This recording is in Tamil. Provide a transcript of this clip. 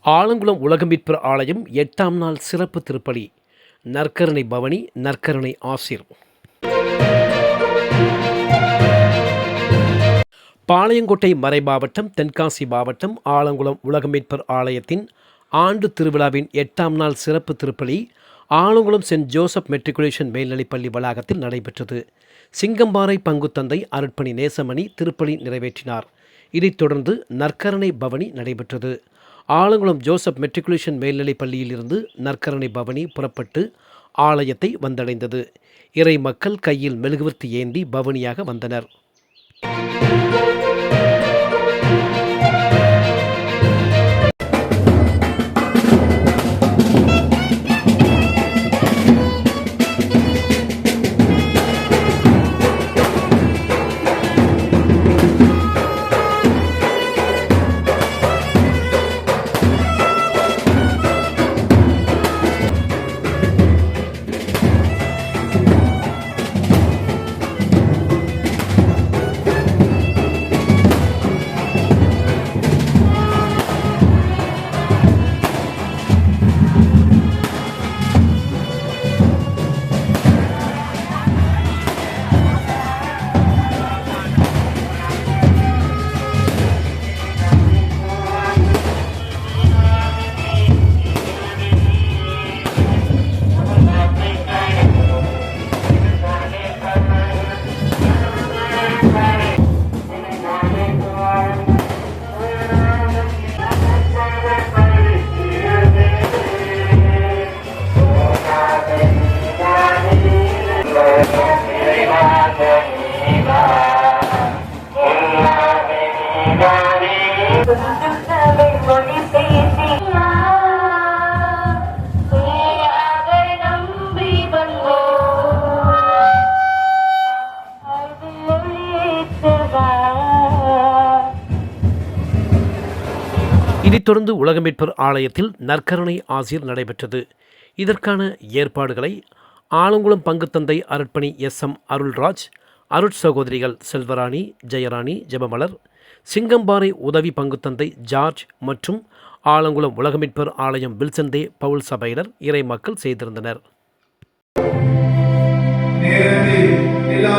ஆலங்குளம் உலகமீட்பர் ஆலயம் 8ஆம் நாள் சிறப்பு திருப்பலி. நற்கருணை பவனி, நற்கருணை ஆசிர். பாளையங்கோட்டை மறைமாவட்டம், தென்காசி மாவட்டம் ஆலங்குளம் உலகமீட்பர் ஆலயத்தின் ஆண்டு திருவிழாவின் 8ஆம் நாள் சிறப்பு திருப்பலி ஆலங்குளம் சென்ட் ஜோசப் மெட்ரிகுலேஷன் மேல்நிலைப்பள்ளி வளாகத்தில் நடைபெற்றது. சிங்கம்பாறை பங்குத்தந்தை அருட்பணி நேசமணி திருப்பலி நிறைவேற்றினார். இதைத் தொடர்ந்து நற்கருணை பவனி நடைபெற்றது. ஆலங்குளம் ஜோசப் மெட்ரிகுலேஷன் மேல்நிலைப் பள்ளியிலிருந்து நற்கருணை பவனி புறப்பட்டு ஆலயத்தை வந்தடைந்தது. இறை மக்கள் கையில் மெழுகுவர்த்தி ஏந்தி பவனியாக வந்தனர். இதைத் தொடர்ந்து உலகமீட்பர் ஆலயத்தில் நற்கருணை ஆசிர் நடைபெற்றது. இதற்கான ஏற்பாடுகளை ஆலங்குளம் பங்குத்தந்தை அருட்பணி SM அருள்ராஜ், அருட்சகோதரிகள் செல்வராணி, ஜெயராணி, ஜெபமலர், சிங்கம்பாறை உதவி பங்குத்தந்தை ஜார்ஜ் மற்றும் ஆலங்குளம் உலகமீட்பர் ஆலயம் வில்சந்தே பவுல் சபையினர் இறை மக்கள் செய்திருந்தனர். எல்லா